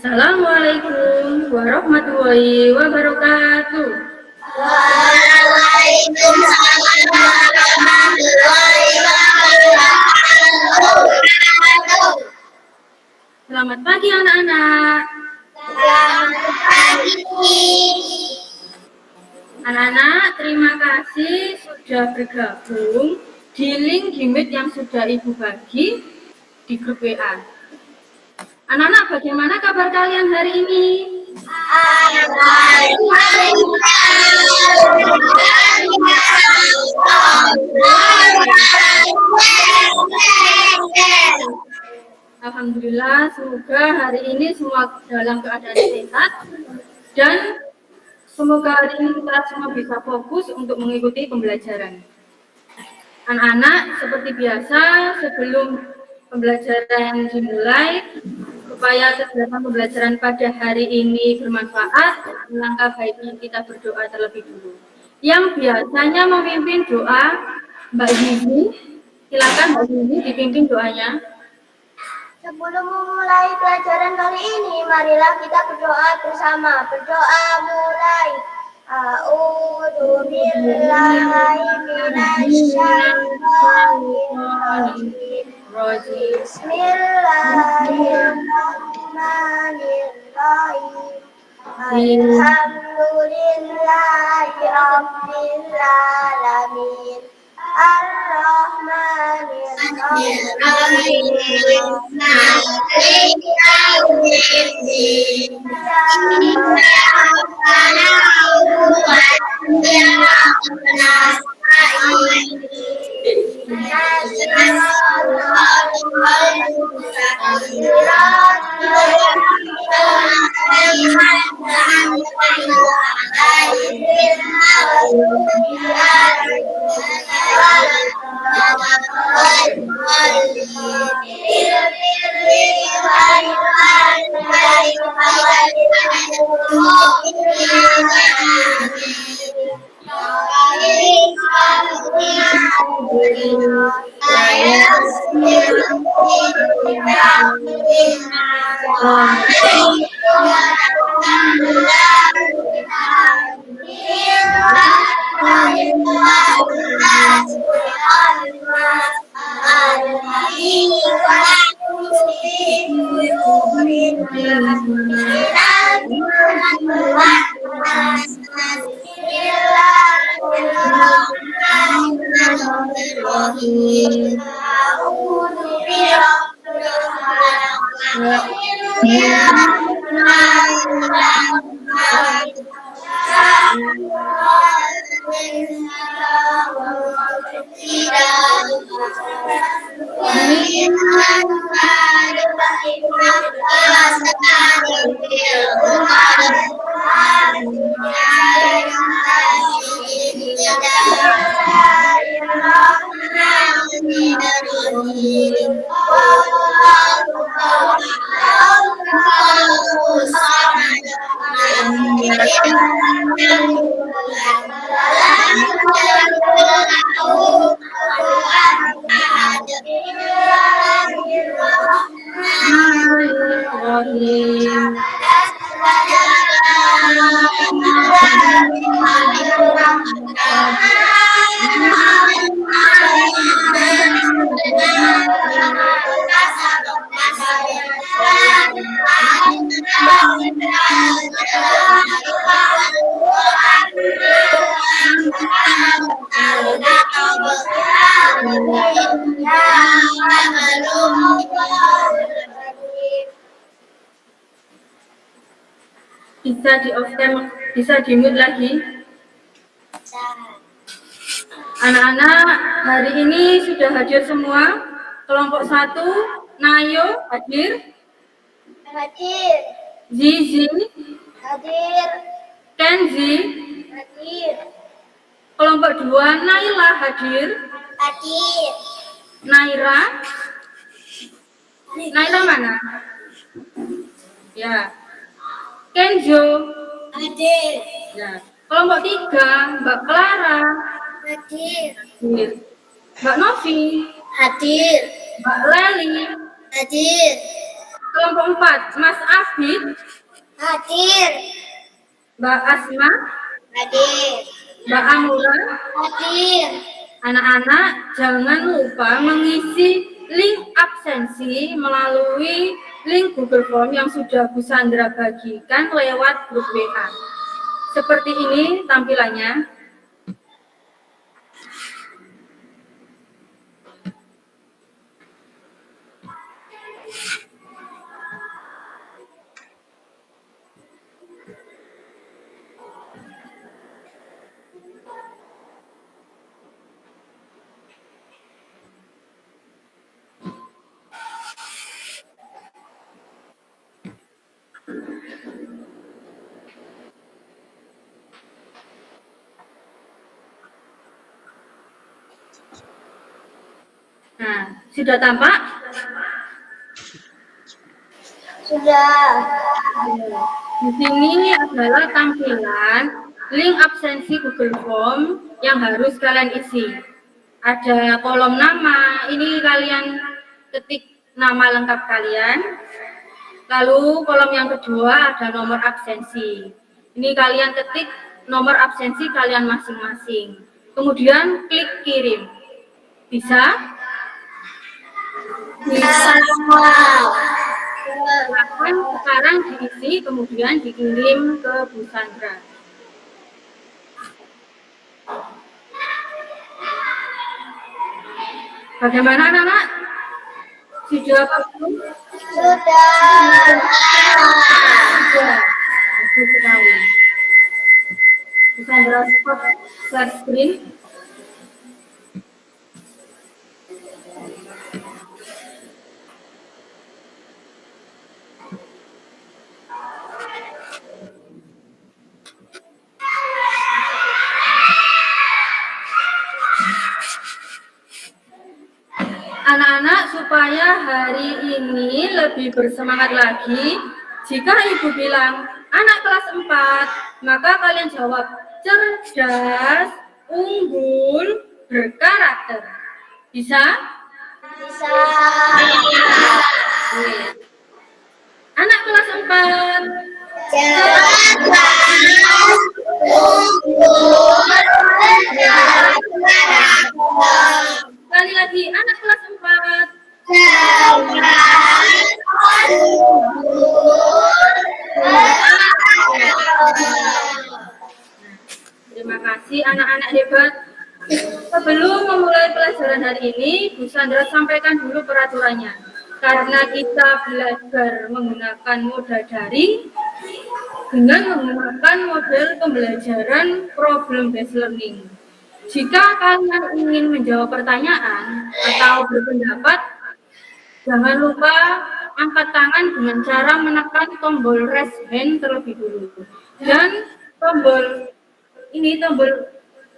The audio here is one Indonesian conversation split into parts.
Assalamualaikum warahmatullahi wabarakatuh. Waalaikumsalam warahmatullahi wabarakatuh. Selamat pagi anak-anak. Selamat pagi. Anak-anak, terima kasih sudah bergabung di link Gimit yang sudah Ibu bagi di grup WA. Anak-anak, bagaimana kabar kalian hari ini? Alhamdulillah, semoga hari ini semua dalam keadaan sehat dan semoga hari ini kita semua bisa fokus untuk mengikuti pembelajaran. Anak-anak, seperti biasa, sebelum pembelajaran dimulai, supaya kegiatan pembelajaran pada hari ini bermanfaat, alangkah baiknya kita berdoa terlebih dulu. Yang biasanya memimpin doa, Mbak Zizi, silakan Mbak Zizi dipimpin doanya. Sebelum memulai pelajaran kali ini, marilah kita berdoa bersama. Berdoa mulai. A'udzu billahi minasyaitonir rajim. Bismillahirrahmanirrahim. Alhamdulillahi rabbil alamin. Ar-Rahmanir-Rahim. Bisa di off cam, bisa di mute lagi. Anak-anak, hari ini sudah hadir semua. Kelompok 1, Nayo hadir. Hadir. Zizi Hadir. Kenzi Hadir. Kelompok 2, Naila hadir. Hadir. Naira mana? Ya. Kenzo Hadir. ya. Kelompok 3, Mbak Clara Hadir. hadir. Mbak Novi Hadir. Mbak Leli Hadir. Kelompok 4, Mas Abid, Hadir. Mbak Asma, Hadir. Mbak Amura. Hadir. Anak-anak jangan lupa mengisi link absensi melalui link Google Form yang sudah Bu Sandra bagikan lewat grup WA. Seperti ini tampilannya. Nah, sudah tampak? Sudah. Di sini adalah tampilan link absensi Google Form yang harus kalian isi. Ada kolom nama, ini kalian ketik nama lengkap kalian. Lalu kolom yang kedua ada nomor absensi. Ini kalian ketik nomor absensi kalian masing-masing. Kemudian klik kirim. Bisa? Bisa. Silahkan sekarang diisi kemudian dikirim ke Bu Sandra. Bagaimana anak-anak? Sudah apa belum? Sudah. Sudah. Bagus sekali. Bu Sandra stop share screen. Anak-anak, supaya hari ini lebih bersemangat lagi, jika ibu bilang anak kelas 4, maka kalian jawab cerdas, unggul, berkarakter. Bisa? Bisa. Oke. Anak kelas 4. Cerdas, unggul, berkarakter. Sekali lagi, anak kelas 4. Cerdas, unggul, berkarakter. Terima kasih anak-anak hebat. Sebelum memulai pelajaran hari ini, Bu Sandra sampaikan dulu peraturannya. Karena kita belajar menggunakan moda daring dengan menggunakan model pembelajaran problem based learning. Jika kalian ingin menjawab pertanyaan atau berpendapat, jangan lupa angkat tangan dengan cara menekan tombol raise hand terlebih dulu. Dan tombol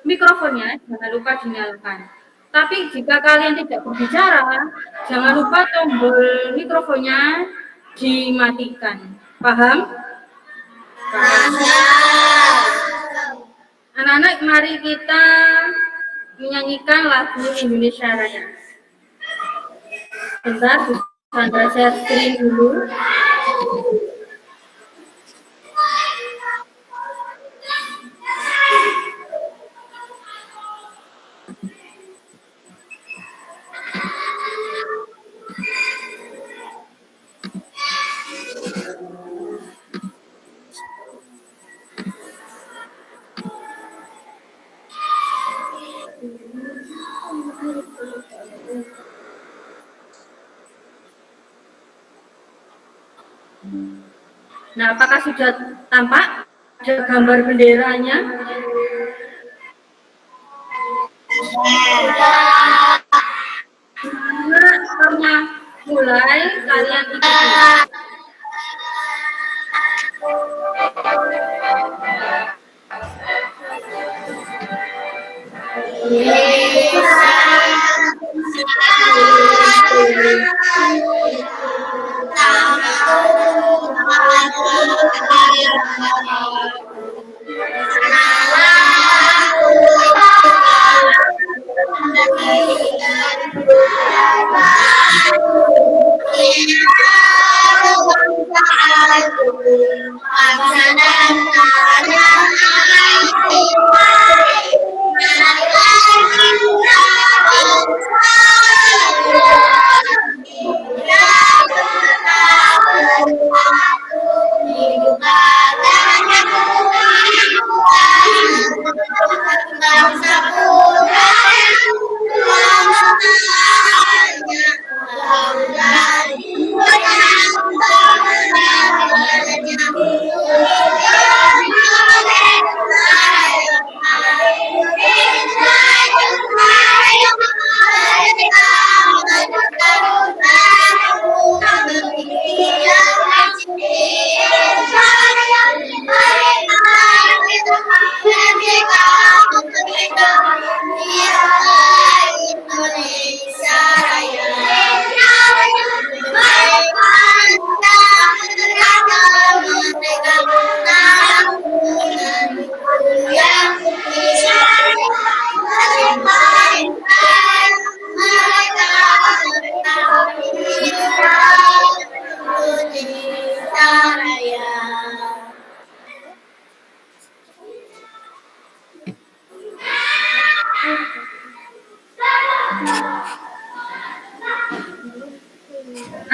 mikrofonnya jangan lupa dinyalakan. Tapi jika kalian tidak berbicara, jangan lupa tombol mikrofonnya dimatikan. Paham? Paham. Anak-anak, mari kita menyanyikan lagu Indonesia Raya. Bentar, Bu Sandra share screen dulu. Nah, apakah sudah tampak? Ada gambar benderanya? Nah, karena mulai kalian ikuti.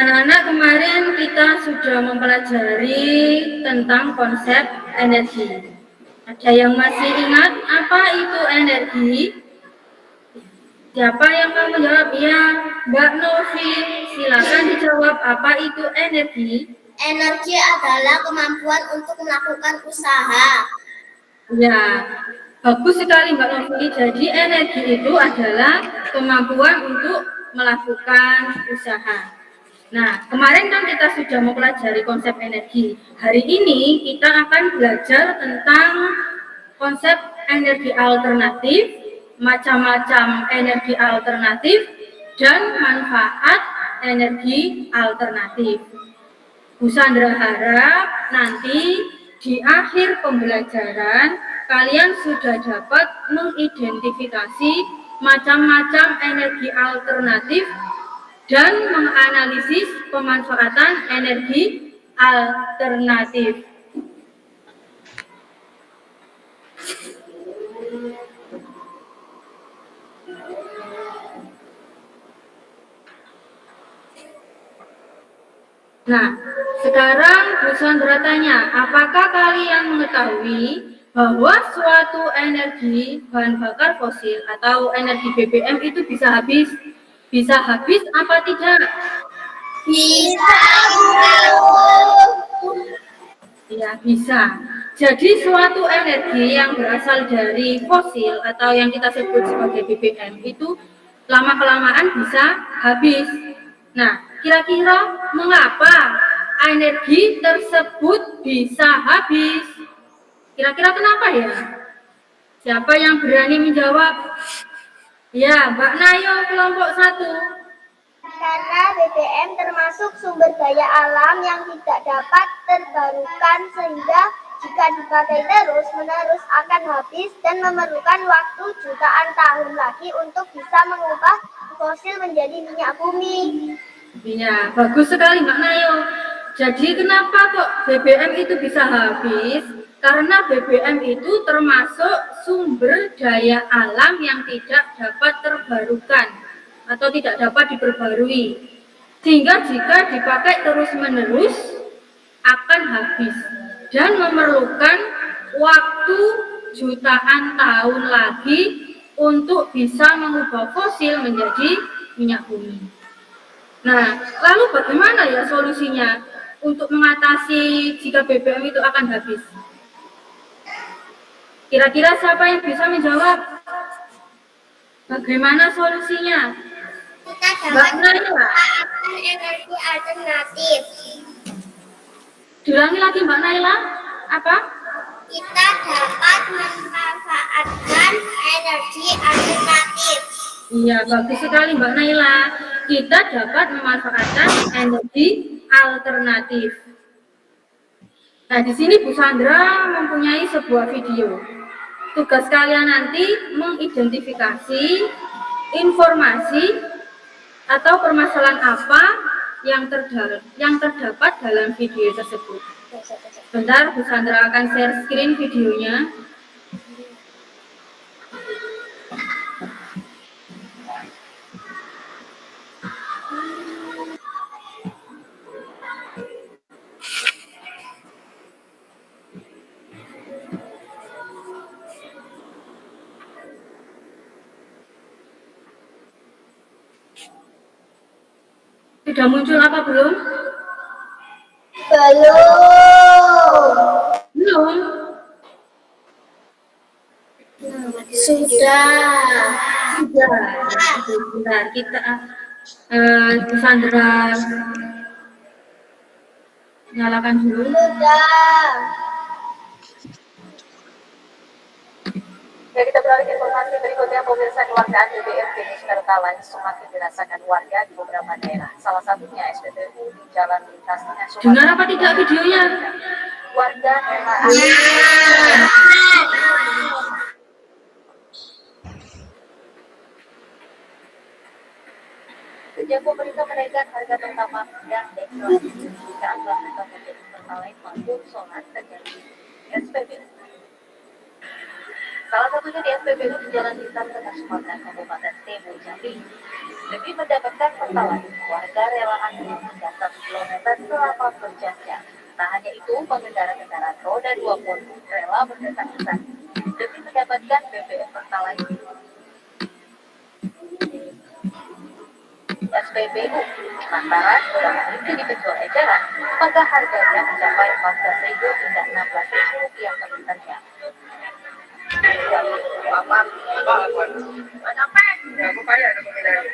Anak-anak, kemarin kita sudah mempelajari tentang konsep energi. Ada yang masih ingat apa itu energi? Siapa yang mau menjawab? Ya, Mbak Novi, silakan dijawab apa itu energi. Energi adalah kemampuan untuk melakukan usaha. Ya, bagus sekali Mbak Novi. Jadi energi itu adalah kemampuan untuk melakukan usaha. Nah, kemarin kan kita sudah mempelajari konsep energi. Hari ini kita akan belajar tentang konsep energi alternatif, macam-macam energi alternatif, dan manfaat energi alternatif. Bu Sandra harap nanti di akhir pembelajaran kalian sudah dapat mengidentifikasi macam-macam energi alternatif dan menganalisis pemanfaatan energi alternatif. Nah, sekarang Bu Sandra tanya, apakah kalian mengetahui bahwa suatu energi bahan bakar fosil atau energi BBM itu bisa habis? Bisa habis apa tidak? Bisa, Bu. Ya, bisa. Jadi suatu energi yang berasal dari fosil atau yang kita sebut sebagai BBM itu lama-kelamaan bisa habis. Nah, kira-kira mengapa energi tersebut bisa habis? Kira-kira kenapa ya? Siapa yang berani menjawab? Ya, Mbak Nayo, kelompok 1. Karena BBM termasuk sumber daya alam yang tidak dapat terbarukan sehingga jika dipakai terus-menerus akan habis dan memerlukan waktu jutaan tahun lagi untuk bisa mengubah fosil menjadi minyak bumi. Iya, bagus sekali Mbak Nayo. Jadi kenapa kok BBM itu bisa habis? Karena BBM itu termasuk sumber daya alam yang tidak dapat terbarukan atau tidak dapat diperbarui. Sehingga jika dipakai terus-menerus akan habis dan memerlukan waktu jutaan tahun lagi untuk bisa mengubah fosil menjadi minyak bumi. Nah, lalu bagaimana ya solusinya untuk mengatasi jika BBM itu akan habis? Kira-kira siapa yang bisa menjawab? Bagaimana solusinya? Kita Mbak dapat Naila, memanfaatkan energi alternatif. diulangi lagi Mbak Naila. Apa? Kita dapat memanfaatkan energi alternatif. Iya, bagus sekali Mbak Naila. Kita dapat memanfaatkan energi alternatif. Nah, di sini Bu Sandra mempunyai sebuah video. Tugas kalian nanti mengidentifikasi informasi atau permasalahan apa yang terdapat dalam video tersebut. Bentar, Bu Sandra akan share screen videonya. Sudah muncul apa belum? Belum. Belum. Sudah. Sebentar, kita Bu Sandra nyalakan dulu. Sudah. Ya, kita beralih ke informasi berikutnya. Pemirsa, kelangkaan BBM jenis Pertalite semakin dirasakan warga di beberapa daerah. Salah satunya SPBU di Jalan Lintas Nasional. Dengar apa tidak videonya? Warga rela sejak pemerintah menaikkan harga pertamax dan deklarasi jika aturan harga mobil Pertalite maupun solar terjadi SPBU. Salah satunya di SPBU di Jalan Lintas Tengah Sumatera, Kabupaten Tebo Jambi. Demi mendapatkan Pertalite, warga rela antri mendaftar km selama berjam-jam. Tak hanya itu, pengendara kendaraan roda 2 pun rela berdesak-desak demi mendapatkan BBM Pertalite. SPBU lantaran jika itu dijual eceran, maka harganya mencapai Rp14.000 hingga Rp16.000 per liternya. Aku kaya ada menghindari.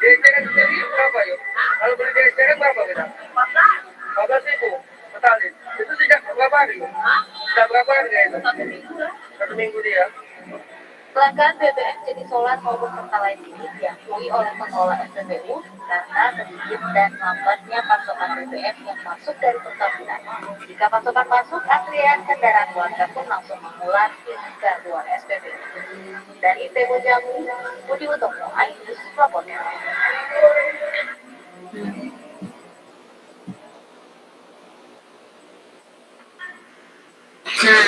Eceran sendiri berapa yuk? Kalau beli di eceran berapa kita? 14.000 Pertalite. Itu sejak berapa hari? Sudah berapa hari itu? 1 minggu dia. Kelangkaan BBM jenis solar maupun Pertalite ini diakui oleh pengelola SPBU karena sedikit dan lambatnya pasokan BBM yang masuk dari Pertamina. Jika pasokan masuk, antrian kendaraan warga pun langsung mengular hingga luar SPBU. Dari Tebo Jamu, Budi Utomo, Ainus Lapornya. Nah,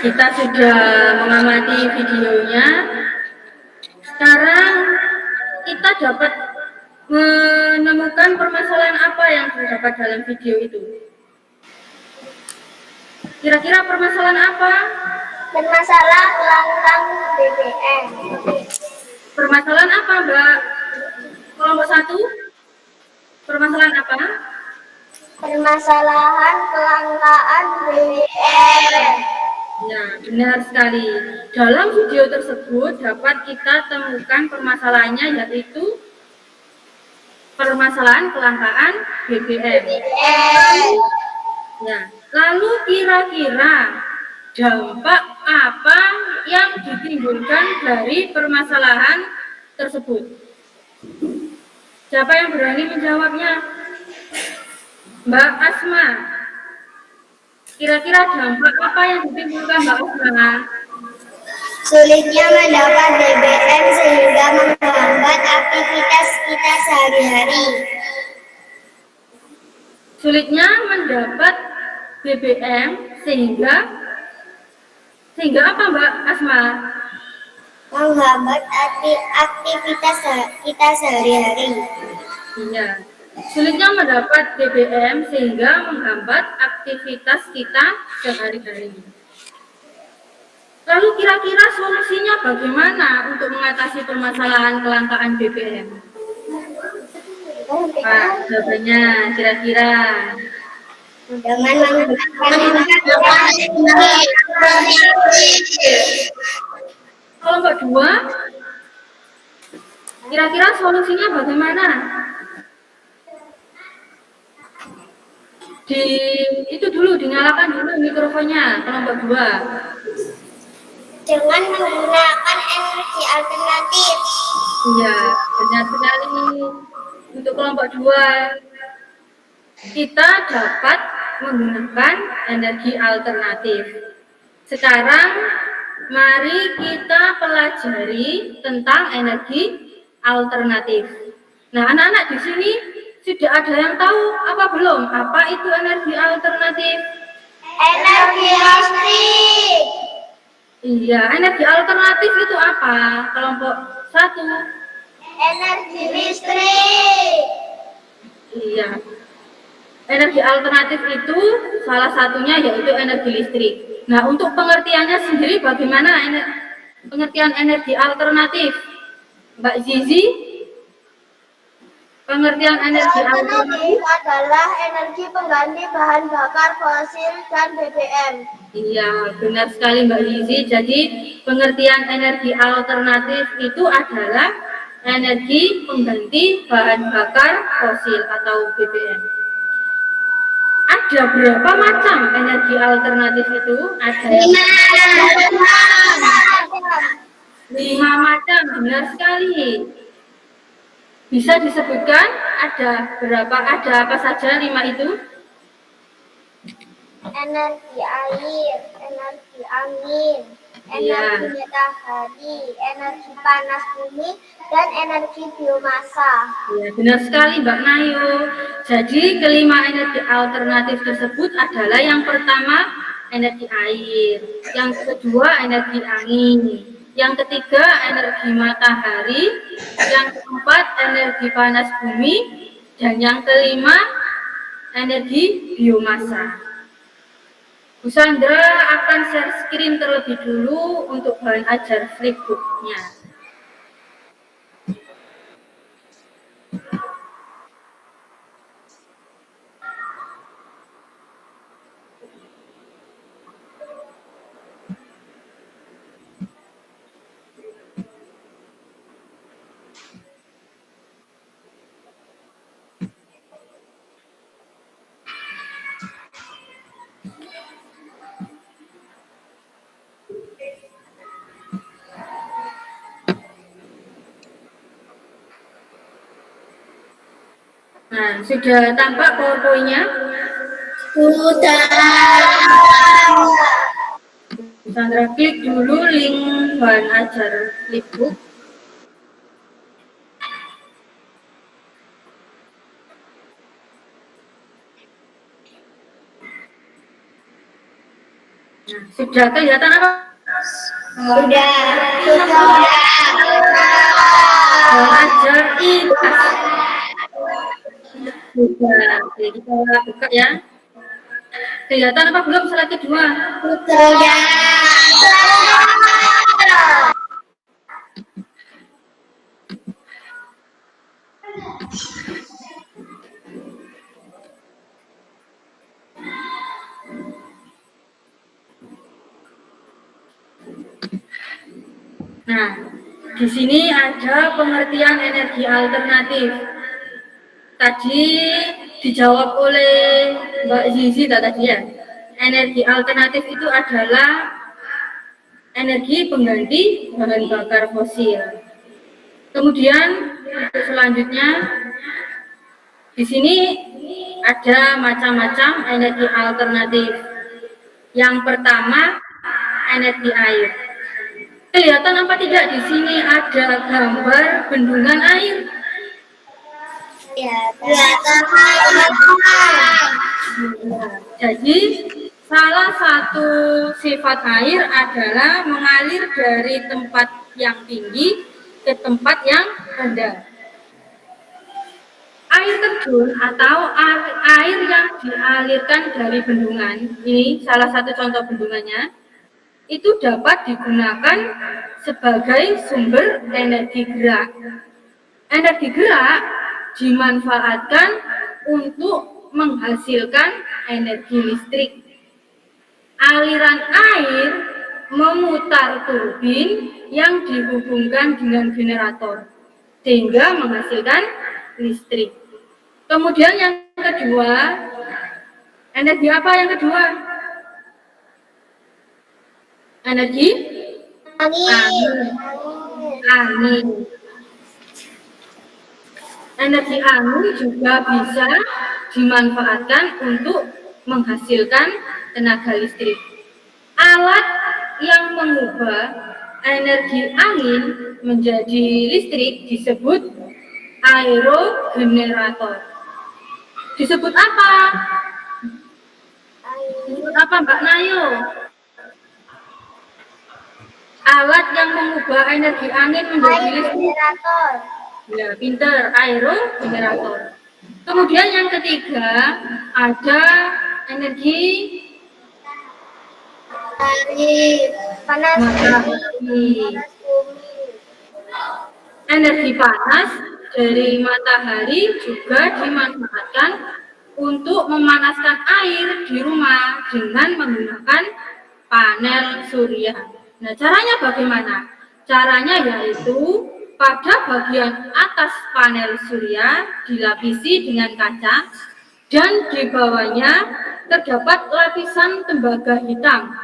kita sudah mengamati videonya. Sekarang kita dapat menemukan permasalahan apa yang terdapat dalam video itu. Kira-kira permasalahan apa? Bermasalah kelangkaan BBM. Permasalahan apa, Mbak? Kelompok 1? Permasalahan apa? Permasalahan kelangkaan BBM. Ya, benar sekali. Dalam video tersebut dapat kita temukan permasalahannya, yaitu permasalahan kelangkaan BBM. Ya, lalu kira-kira dampak apa yang ditimbulkan dari permasalahan tersebut? Siapa yang berani menjawabnya? Mbak Asma. Kira-kira dampak apa yang ditimbulkan Mbak Asma? Sulitnya mendapat BBM sehingga menghambat aktivitas kita sehari-hari. Sulitnya mendapat BBM sehingga apa Mbak Asma? Menghambat aktivitas kita sehari-hari. Iya. Sulitnya mendapat BBM sehingga menghambat aktivitas kita sehari-hari. Lalu kira-kira solusinya bagaimana untuk mengatasi permasalahan kelangkaan BBM? Pak, jawabannya kira-kira Dengan menggunakan kelompok 2, kira-kira solusinya bagaimana? Itu dulu, dinyalakan dulu mikrofonnya, kelompok 2. dengan menggunakan energi alternatif. Iya, benar sekali. Untuk kelompok 2, kita dapat menggunakan energi alternatif. Sekarang, mari kita pelajari tentang energi alternatif. Nah, anak-anak di sini sudah ada yang tahu apa belum? Apa itu energi alternatif? Energi listrik. Iya, energi alternatif itu apa? Kelompok 1. Energi listrik. Iya. Energi alternatif itu salah satunya yaitu energi listrik. Nah, untuk pengertiannya sendiri bagaimana pengertian energi alternatif? Mbak Zizi? Pengertian energi alternatif Alternatif adalah energi pengganti bahan bakar fosil dan BBM. Iya, benar sekali Mbak Zizi. Jadi, pengertian energi alternatif itu adalah energi pengganti bahan bakar fosil atau BBM. Ada berapa macam energi alternatif itu? Ada 5 macam, benar sekali. Bisa disebutkan ada berapa? Ada apa saja 5 itu? Energi air, energi angin, energi matahari, energi panas bumi, dan energi biomasa. Ya, benar sekali Mbak Nayo. Jadi kelima energi alternatif tersebut adalah yang pertama energi air, yang kedua energi angin, yang ketiga energi matahari, yang keempat energi panas bumi, Dan yang kelima, energi biomasa. Bu Sandra akan share screen terlebih dulu untuk bahan ajar flipbook-nya. Nah, sudah tampak PowerPoint-nya? Sudah. Sandra klik dulu link bahan ajar flipbook. Nah, sudah kelihatan apa? Sudah. Bahan ajar IPAS. Sudah, oke, kita buka ya. Kelihatan apa belum slide kedua? Sudah. Nah, di sini ada pengertian energi alternatif. Tadi dijawab oleh Mbak Zizi tadi ya. Energi alternatif itu adalah energi pengganti bahan bakar fosil. Kemudian untuk selanjutnya di sini ada macam-macam energi alternatif. Yang pertama, energi air. Kelihatan apa tidak di sini ada gambar bendungan air? Ya, kelihatan. Jadi salah satu sifat air adalah mengalir dari tempat yang tinggi ke tempat yang rendah. Air terjun atau air yang dialirkan dari bendungan, ini salah satu contoh bendungannya, itu dapat digunakan sebagai sumber energi gerak. Energi gerak dimanfaatkan untuk menghasilkan energi listrik. Aliran air memutar turbin yang dihubungkan dengan generator, sehingga menghasilkan listrik. Kemudian yang kedua, energi apa yang kedua? Energi angin. Energi angin juga bisa dimanfaatkan untuk menghasilkan tenaga listrik. Alat yang mengubah energi angin menjadi listrik disebut aerogenerator. Disebut apa? Disebut apa Mbak Nayo? Alat yang mengubah energi angin menjadi listrik. Generator. Ya, pinter, aerogenerator. Kemudian yang ketiga ada energi Panas matahari. Energi panas dari matahari juga dimanfaatkan untuk memanaskan air di rumah dengan menggunakan panel surya. Nah, caranya bagaimana? Caranya yaitu pada bagian atas panel surya dilapisi dengan kaca dan di bawahnya terdapat lapisan tembaga hitam.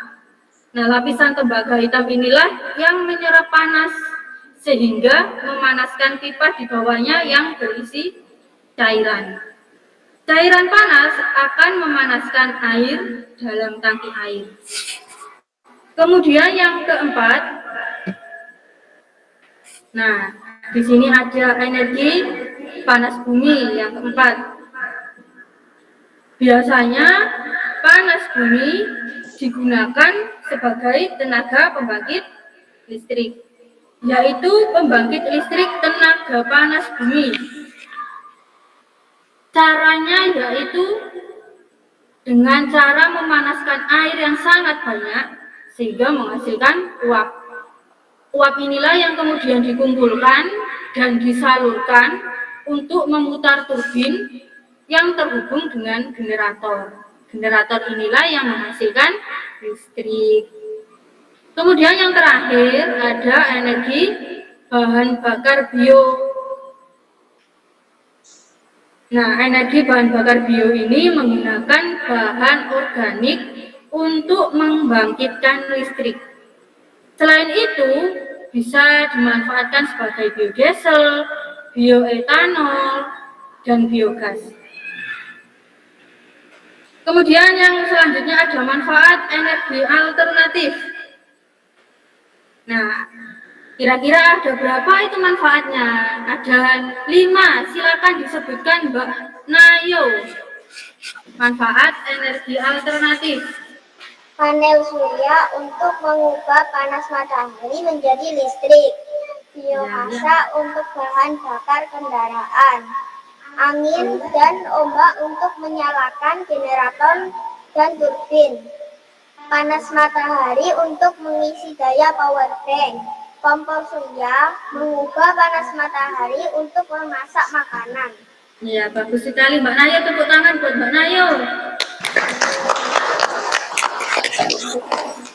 Nah, lapisan tembaga hitam inilah yang menyerap panas sehingga memanaskan pipa di bawahnya yang berisi cairan. Cairan panas akan memanaskan air dalam tangki air. Kemudian yang keempat, nah, di sini ada energi panas bumi yang keempat. Biasanya panas bumi digunakan sebagai tenaga pembangkit listrik, yaitu pembangkit listrik tenaga panas bumi. Caranya yaitu dengan cara memanaskan air yang sangat banyak sehingga menghasilkan uap. Uap inilah yang kemudian dikumpulkan dan disalurkan untuk memutar turbin yang terhubung dengan generator. Generator inilah yang menghasilkan listrik. Kemudian yang terakhir ada energi bahan bakar bio. Nah, energi bahan bakar bio ini menggunakan bahan organik untuk membangkitkan listrik. Selain itu, bisa dimanfaatkan sebagai biodiesel, bioetanol, dan biogas. Kemudian yang selanjutnya ada manfaat energi alternatif. Nah, kira-kira ada berapa itu manfaatnya? Ada 5, silakan disebutkan Mbak Nayo. Manfaat energi alternatif. Panel surya untuk mengubah panas matahari menjadi listrik. Biomasa untuk bahan bakar kendaraan. Angin dan ombak untuk menyalakan generator dan turbin. Panas matahari untuk mengisi daya power bank. Kompor surya mengubah panas matahari untuk memasak makanan. Ya, bagus sekali Mbak Nayo, tepuk tangan buat Mbak Nayo.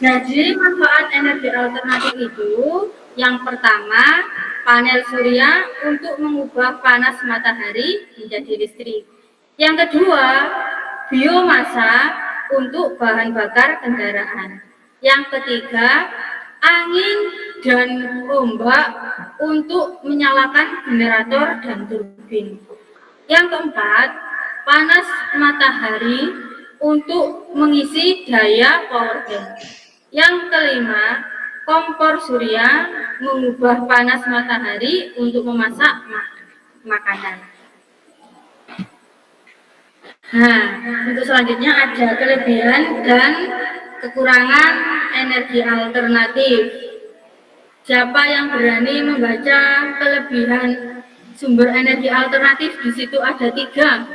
Nah, jadi manfaat energi alternatif itu yang pertama, panel surya untuk mengubah panas matahari menjadi listrik. Yang kedua, biomasa untuk bahan bakar kendaraan. Yang ketiga, angin dan ombak untuk menyalakan generator dan turbin. Yang keempat, panas matahari untuk mengisi daya power bank. Yang kelima, kompor surya mengubah panas matahari untuk memasak makanan. Nah, untuk selanjutnya ada kelebihan dan kekurangan energi alternatif. Siapa yang berani membaca kelebihan sumber energi alternatif? Di situ ada 3.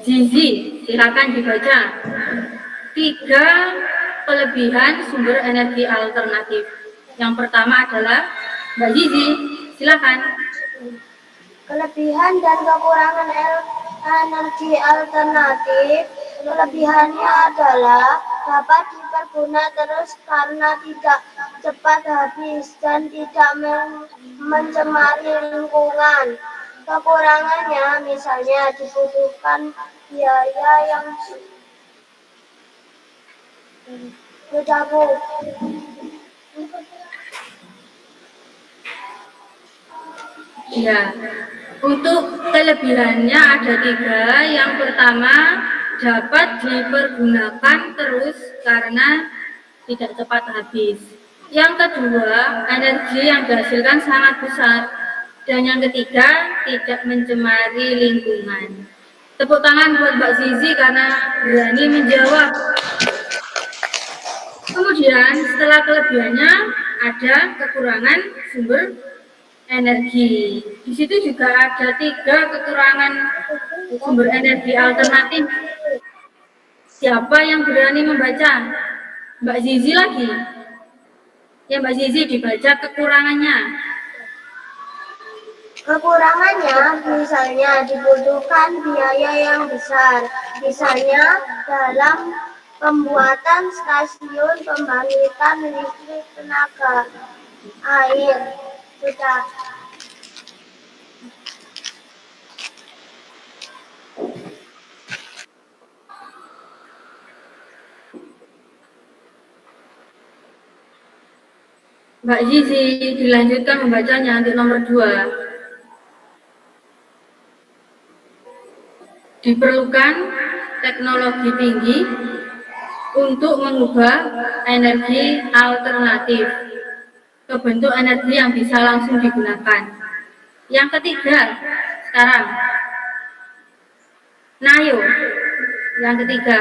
Zizi, silakan dibaca. 3 kelebihan sumber energi alternatif. Yang pertama adalah Mbak Zizi, silakan. Kelebihan dan kekurangan energi alternatif. Kelebihannya adalah dapat diperguna terus karena tidak cepat habis dan tidak mencemari lingkungan. Kekurangannya misalnya dibutuhkan biaya yang berdabu. Ya, untuk kelebihannya ada 3. Yang pertama, dapat dipergunakan terus karena tidak cepat habis. Yang kedua, energi yang dihasilkan sangat besar. Dan yang ketiga, tidak mencemari lingkungan. Tepuk tangan buat Mbak Zizi karena berani menjawab. Kemudian setelah kelebihannya ada kekurangan sumber energi. Di situ juga ada 3 kekurangan sumber energi alternatif. Siapa yang berani membaca? Mbak Zizi lagi. Ya, Mbak Zizi dibaca kekurangannya. Kekurangannya misalnya dibutuhkan biaya yang besar, misalnya dalam pembuatan stasiun pembangkitan listrik tenaga air. Sudah. Mbak Zizi, dilanjutkan membacanya untuk nomor 2. Diperlukan teknologi tinggi untuk mengubah energi alternatif ke bentuk energi yang bisa langsung digunakan. Yang ketiga, sekarang Nayo, yang ketiga.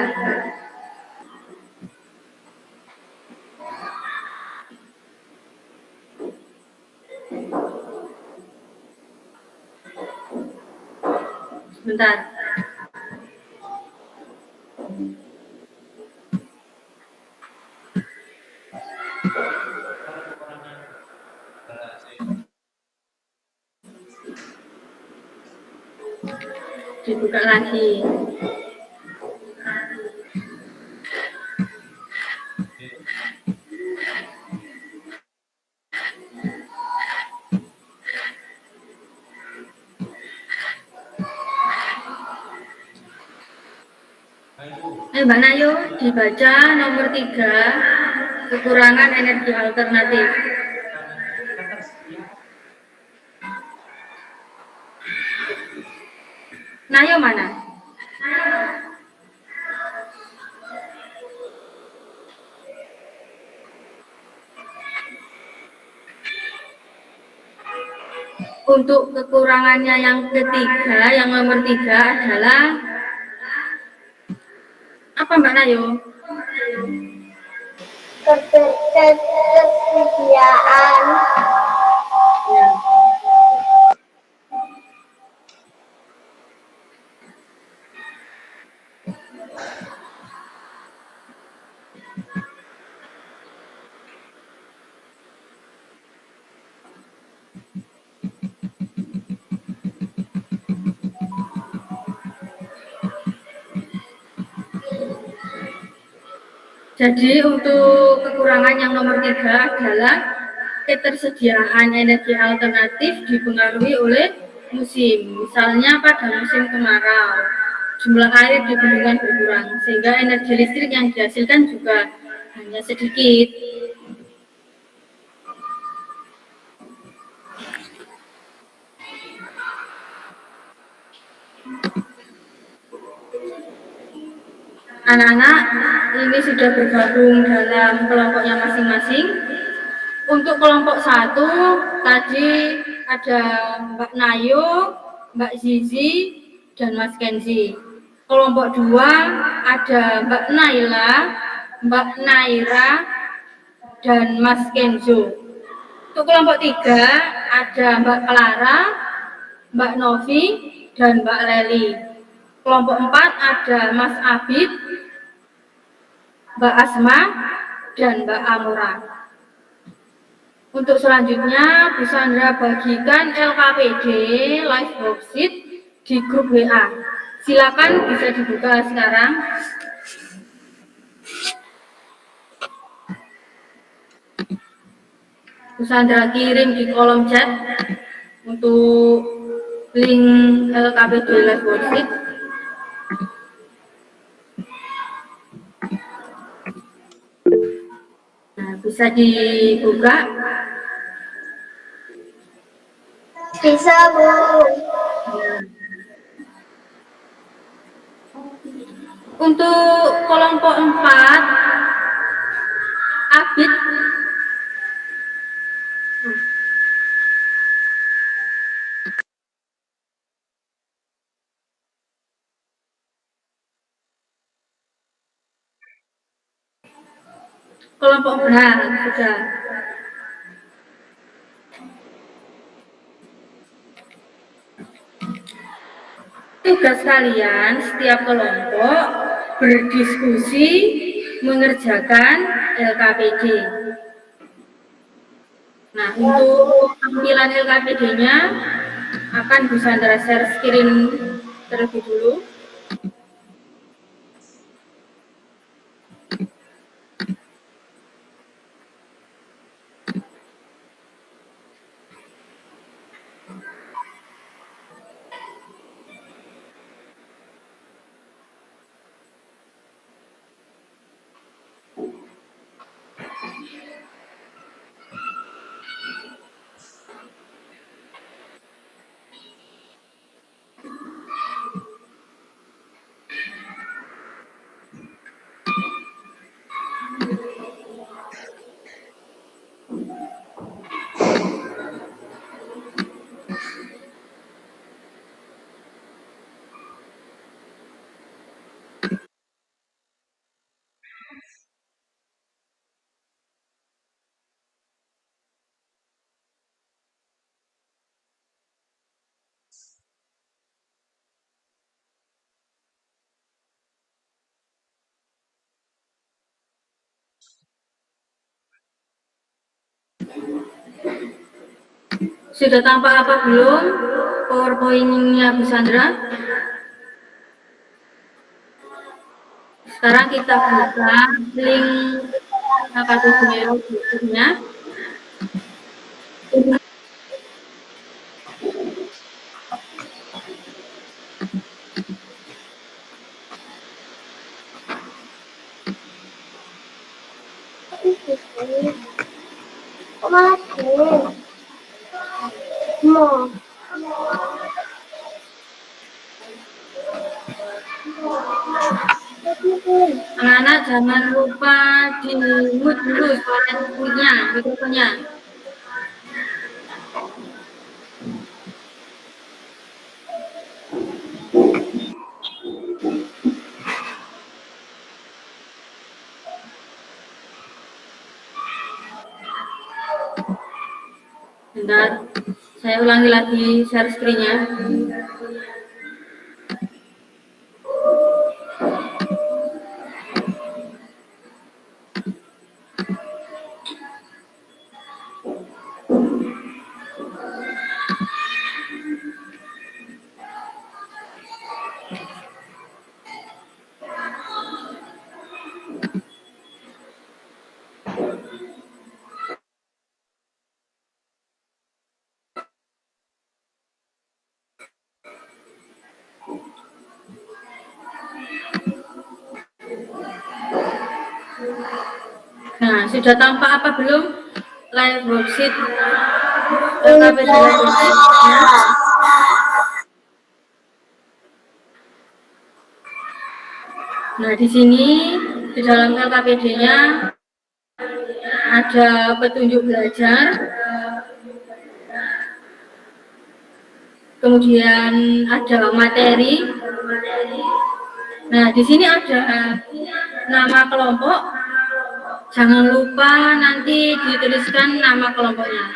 Bentar. Dibuka lagi. Mbak Nayo, dibaca nomor 3, kekurangan energi alternatif. Nayo mana? Untuk kekurangannya yang ketiga, yang nomor 3 adalah apa Mbak Nayo? Ketersediaan. Ya. Jadi untuk kekurangan yang nomor 3 adalah ketersediaan energi alternatif dipengaruhi oleh musim. Misalnya pada musim kemarau, jumlah air di bendungan berkurang, sehingga energi listrik yang dihasilkan juga hanya sedikit. Anak-anak ini sudah bergabung dalam kelompoknya masing-masing. Untuk kelompok 1 tadi ada Mbak Nayo, Mbak Zizi, dan Mas Kenzi. Kelompok 2 ada Mbak Naila, Mbak Naira, dan Mas Kenzo. Untuk kelompok 3 ada Mbak Clara, Mbak Novi, dan Mbak Leli. Kelompok 4 ada Mas Abid, Mbak Asma, dan Mbak Amora. Untuk selanjutnya, Bu Sandra bagikan LKPD live worksheet di grup WA. Silakan bisa dibuka sekarang. Bu Sandra kirim di kolom chat untuk link LKPD live worksheet. Nah, bisa dibuka. Bisa, Bu. Untuk kelompok 4, Abid. Kelompok sudah. Tugas kalian setiap kelompok berdiskusi mengerjakan LKPD. Nah, untuk tampilan LKPD-nya akan Bu Sandra share screen terlebih dulu. Sudah tampak apa belum PowerPoint-nya Bu Sandra? Sekarang kita buka link KKP Merah berikutnya. Kok malah gue? Mau. Anak-anak jangan lupa di mute dulu suara mikrofonnya. Bentar, saya ulangi lagi share screen-nya. Nah, sudah tampak apa belum live worksheet KKP worksheet? Nah, di sini di dalam LKPD-nya ada petunjuk belajar, kemudian ada materi. Nah, di sini ada nama kelompok. Jangan lupa nanti dituliskan nama kelompoknya.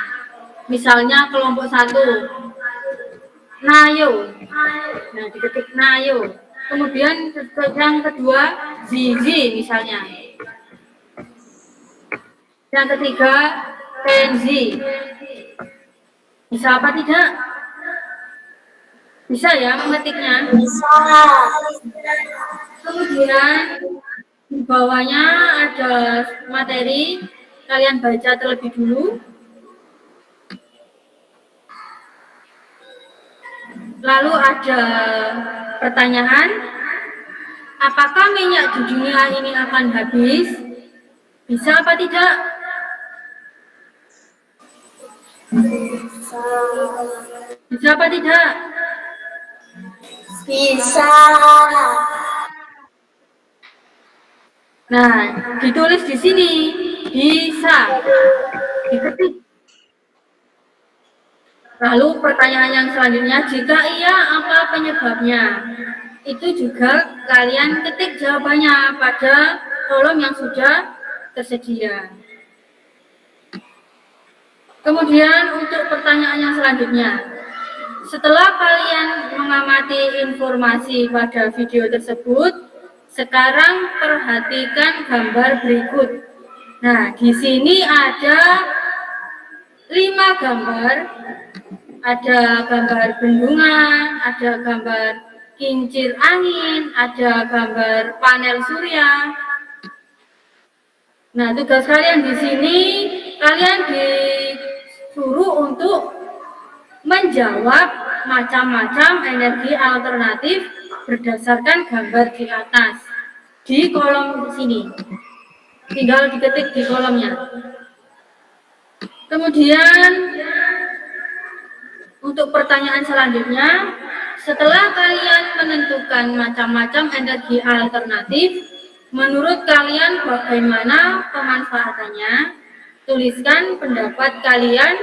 Misalnya kelompok 1, Nayo. Nah, diketik Nayo. Kemudian yang kedua, Zizi misalnya. Yang ketiga, Kenzi. Bisa apa tidak? Bisa ya mengetiknya? Bisa. Kemudian di bawahnya ada materi, kalian baca terlebih dulu. Lalu ada pertanyaan, apakah minyak di dunia ini akan habis? Bisa apa tidak? Bisa apa tidak? Bisa. Nah, ditulis di sini, bisa. Diketik. Lalu pertanyaan yang selanjutnya, jika iya, apa penyebabnya? Itu juga kalian ketik jawabannya pada kolom yang sudah tersedia. Kemudian untuk pertanyaan yang selanjutnya, setelah kalian mengamati informasi pada video tersebut, sekarang perhatikan gambar berikut. Nah, di sini ada 5 gambar. Ada gambar bendungan, ada gambar kincir angin, ada gambar panel surya. Nah, tugas kalian di sini, kalian disuruh untuk menjawab macam-macam energi alternatif berdasarkan gambar di atas. Di kolom sini. Tinggal diketik di kolomnya. Kemudian untuk pertanyaan selanjutnya, setelah kalian menentukan macam-macam energi alternatif, menurut kalian bagaimana pemanfaatannya? Tuliskan pendapat kalian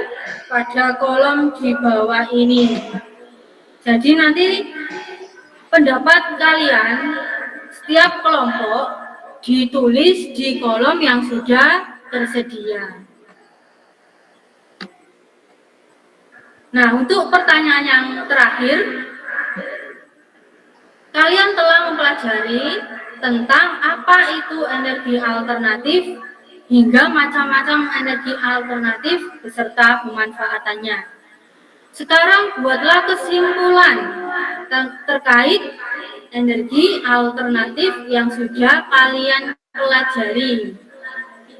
pada kolom di bawah ini. Jadi nanti pendapat kalian setiap kelompok ditulis di kolom yang sudah tersedia. Nah, untuk pertanyaan yang terakhir, kalian telah mempelajari tentang apa itu energi alternatif hingga macam-macam energi alternatif beserta pemanfaatannya. Sekarang buatlah kesimpulan terkait energi alternatif yang sudah kalian pelajari.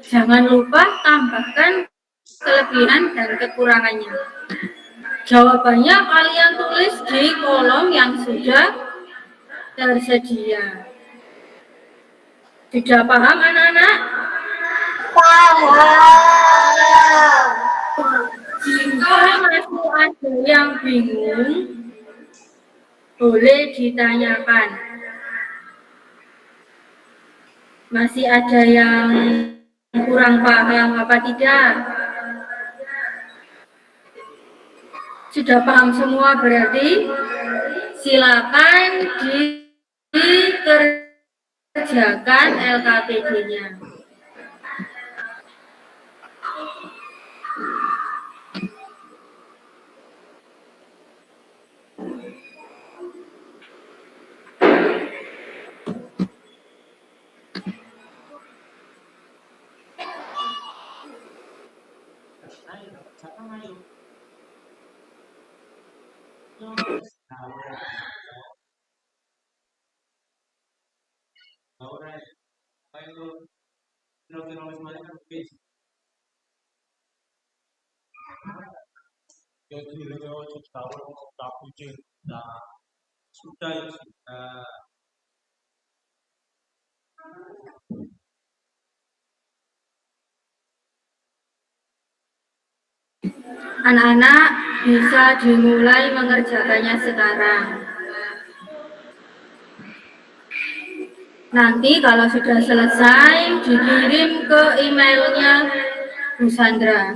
Jangan lupa tambahkan kelebihan dan kekurangannya. Jawabannya kalian tulis di kolom yang sudah tersedia. Sudah paham anak-anak? Paham. Jika masih ada yang bingung, boleh ditanyakan. Masih ada yang kurang paham apa tidak? Sudah paham semua berarti? Silakan dikerjakan LKPD-nya. Anak-anak bisa dimulai mengerjakannya sekarang. Nanti kalau sudah selesai dikirim ke emailnya Bu Sandra.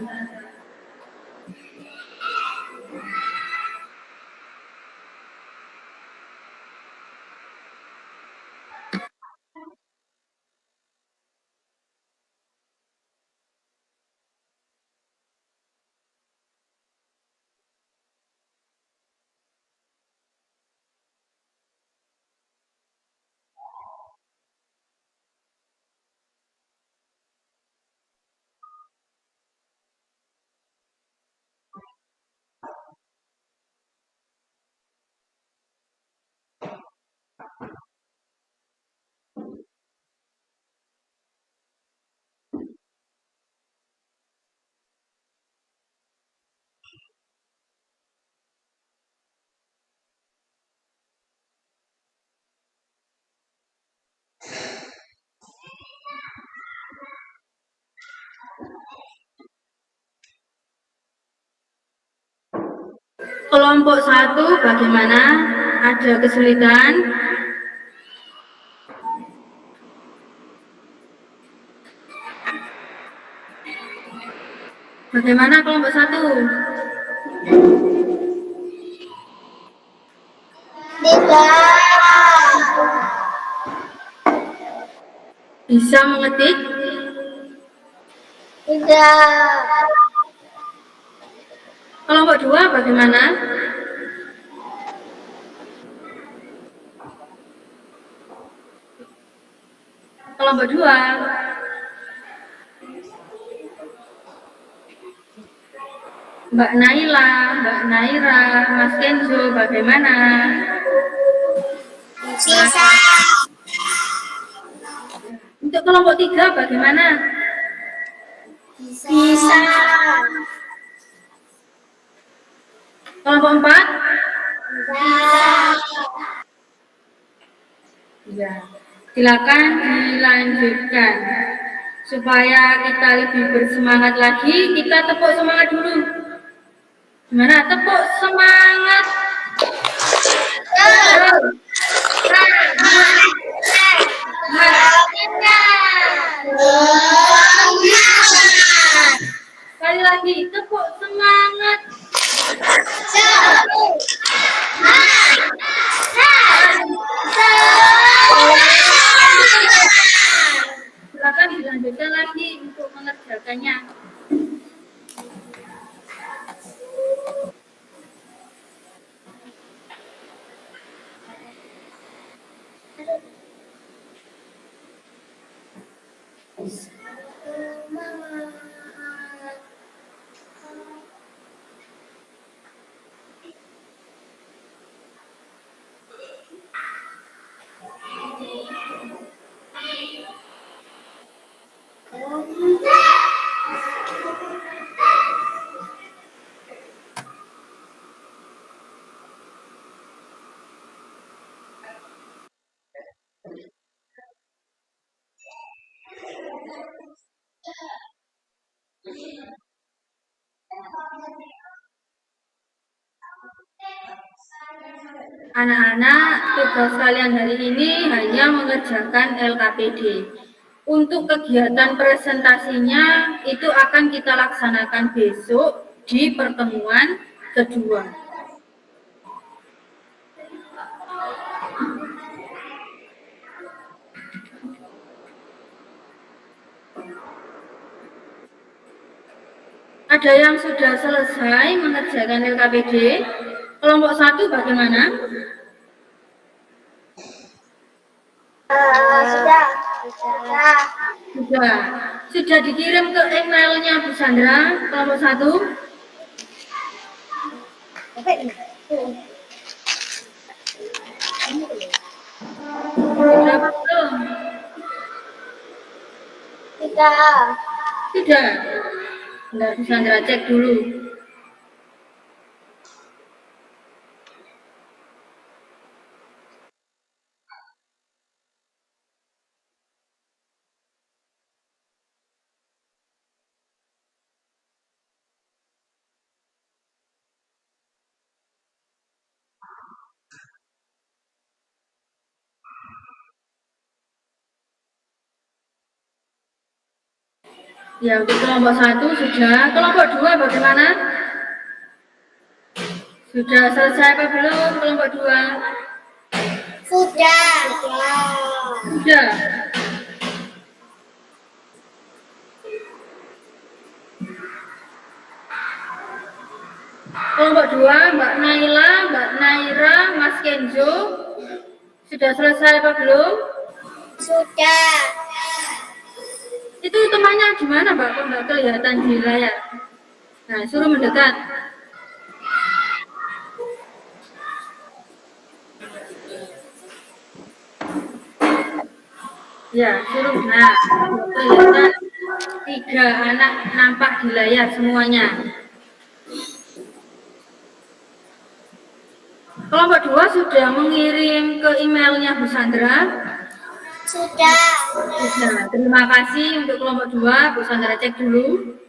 Kelompok 1 bagaimana? Ada kesulitan? Bagaimana kelompok 1? Tidak. Bisa mengetik? Tidak. Kelompok 2 bagaimana? Kelompok 2. Mbak Naila, Mbak Naira, Mas Kenzo bagaimana? Bisa. Untuk kelompok 3 bagaimana? Bisa. Kelompok 4? Bisa. Ya. Silakan dilanjutkan. Supaya kita lebih bersemangat lagi, kita tepuk semangat dulu. Gimana? Tepuk semangat. Sekali lagi, tepuk semangat. Silakan dilanjutkan lagi untuk mengerjakannya. Anak-anak, tugas kalian hari ini hanya mengerjakan LKPD. Untuk kegiatan presentasinya itu akan kita laksanakan besok di pertemuan kedua. Ada yang sudah selesai mengerjakan LKPD? Kelompok 1 bagaimana? Sudah. Sudah. Sudah dikirim ke emailnya Bu Sandra, kelompok 1? Sudah apa belum? Sudah. Sudah. Bentar, Bu Sandra cek dulu. Ya, untuk kelompok 1 sudah. Kelompok 2 bagaimana? Sudah selesai apa belum kelompok 2? Sudah. Sudah. Kelompok 2, Mbak Naila, Mbak Naira, Mas Kenzo, sudah selesai apa belum? Sudah. Itu temannya gimana Mbak? Kok nggak kelihatan di layar? Nah, suruh mendekat. Ya, suruh. Nah, kelihatan 3 anak nampak di layar semuanya. Kelompok 2 sudah mengirim ke emailnya Bu Sandra? Sudah. Sudah. Terima kasih untuk kelompok 2. Bu Sandra cek dulu.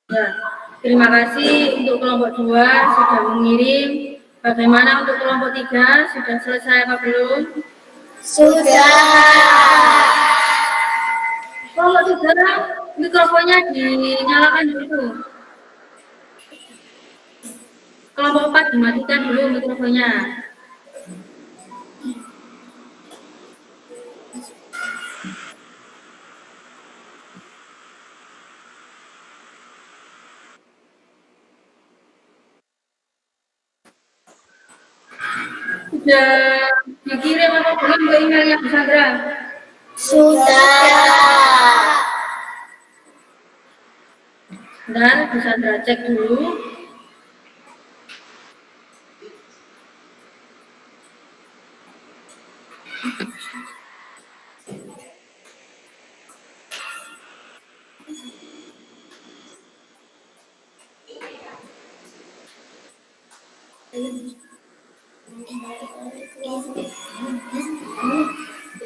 Ya, terima kasih untuk kelompok 2 sudah mengirim. Bagaimana untuk kelompok 3? Sudah selesai apa belum? Sudah. Kelompok 3 mikrofonnya dinyalakan dulu. Kelompok 4 dimatikan dulu mikrofonnya. Sudah dikirim apa belum ke emailnya Bu Sandra? Sudah. Bentar, Bu Sandra cek dulu.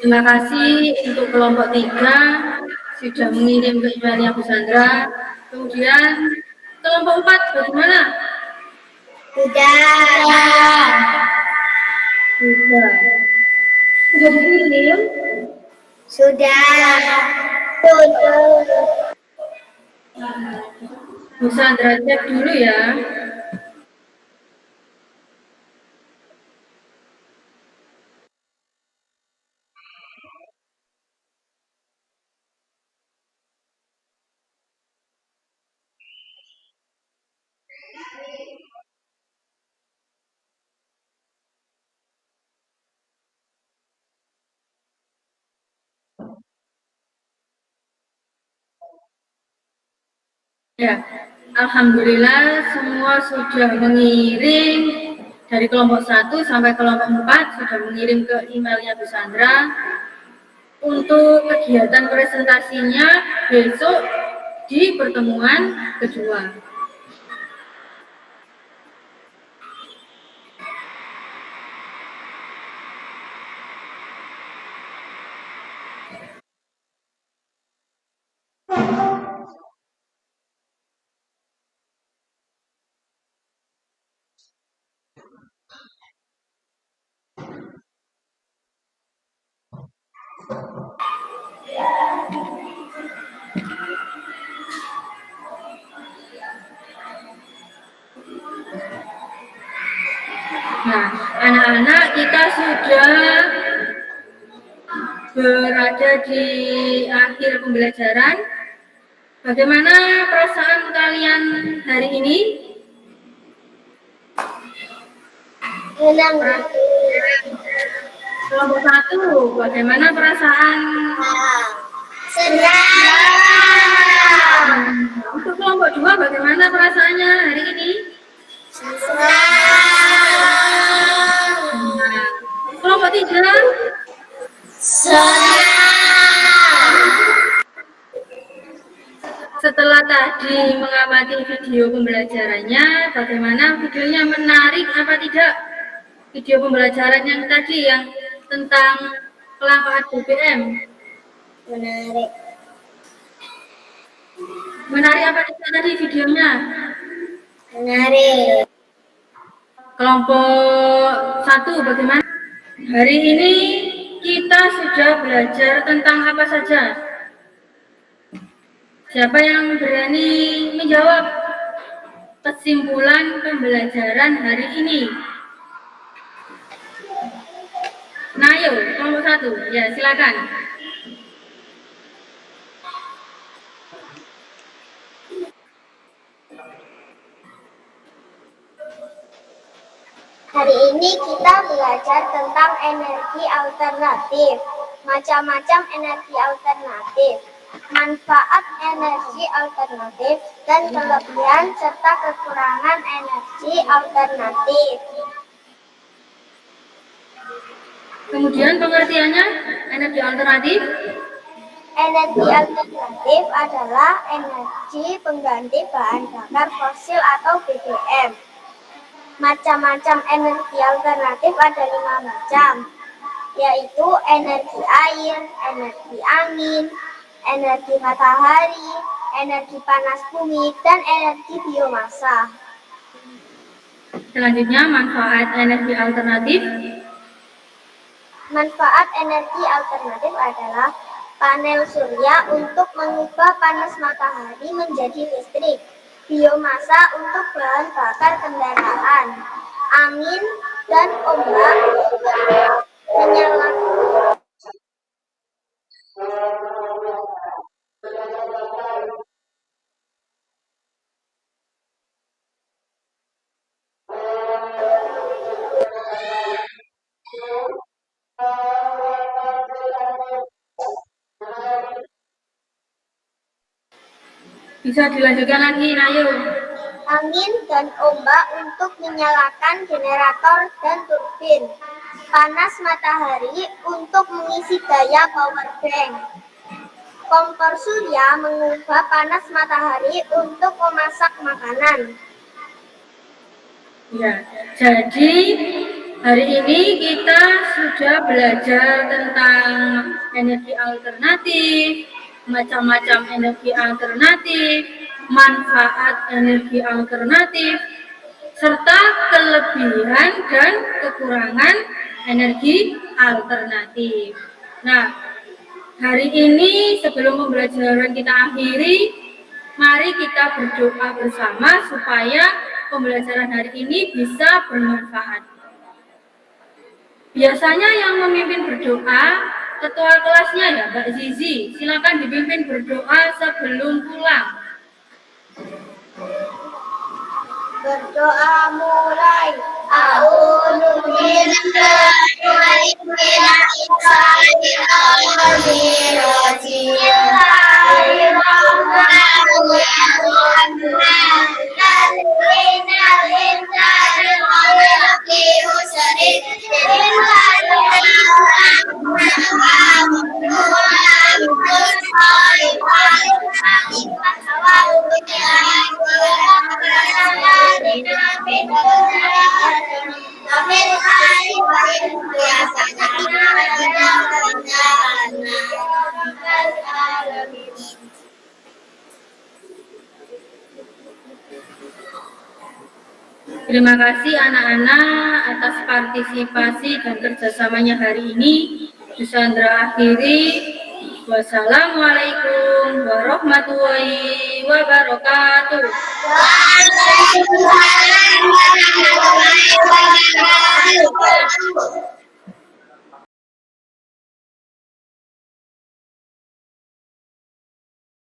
Terima kasih untuk kelompok 3 sudah mengirim ke emailnya Bu Sandra. Kemudian kelompok 4 bagaimana? Sudah. Sudah. Sudah dikirim? Sudah. Sudah. Bu Sandra cek dulu ya. Ya, alhamdulillah semua sudah mengirim dari kelompok 1 sampai kelompok 4 sudah mengirim ke emailnya Bu Sandra. Untuk kegiatan presentasinya besok di pertemuan kedua. Nah, anak-anak kita sudah berada di akhir pembelajaran. Bagaimana perasaan kalian hari ini? Senang. Kelompok 1, bagaimana perasaan? Senang. Untuk kelompok 2, bagaimana perasaannya hari ini? Nah, kelompok 3? Setelah tadi mengamati video pembelajarannya, bagaimana videonya, menarik apa tidak? Video pembelajaran yang tadi yang tentang kelangkaan BBM. Menarik. Menarik apa tidak tadi videonya? Menarik. Kelompok 1 bagaimana? Hari ini kita sudah belajar tentang apa saja? Siapa yang berani menjawab kesimpulan pembelajaran hari ini? Nah, yuk, kelompok 1. Ya, silakan. Hari ini kita belajar tentang energi alternatif, macam-macam energi alternatif, manfaat energi alternatif, dan kelebihan serta kekurangan energi alternatif. Kemudian pengertiannya, energi alternatif. Energi alternatif adalah energi pengganti bahan bakar fosil atau BBM. Macam-macam energi alternatif ada 5 macam, yaitu energi air, energi angin, energi matahari, energi panas bumi, dan energi biomasa. Selanjutnya, manfaat energi alternatif. Manfaat energi alternatif adalah panel surya untuk mengubah panas matahari menjadi listrik, biomasa untuk bahan bakar kendaraan, angin dan ombak untuk menyalakan. Bisa dilanjutkan lagi, Nayu. Angin dan ombak untuk menyalakan generator dan turbin. Panas matahari untuk mengisi daya power bank. Kompor surya mengubah panas matahari untuk memasak makanan. Ya, jadi hari ini kita sudah belajar tentang energi alternatif, macam-macam energi alternatif, manfaat energi alternatif, serta kelebihan dan kekurangan energi alternatif. Nah, hari ini sebelum pembelajaran kita akhiri, mari kita berdoa bersama supaya pembelajaran hari ini bisa bermanfaat. Biasanya yang memimpin berdoa ketua kelasnya ya Mbak Zizi. Silakan dipimpin berdoa sebelum pulang. Berdoa mulai. A'udzu billahi minasyaitonir rajim. Terima kasih anak-anak atas partisipasi dan kerjasamanya hari ini. Bisa Andra akhiri. Wassalamualaikum warahmatullahi wabarakatuh. Waalaikumsalam warahmatullahi wabarakatuh.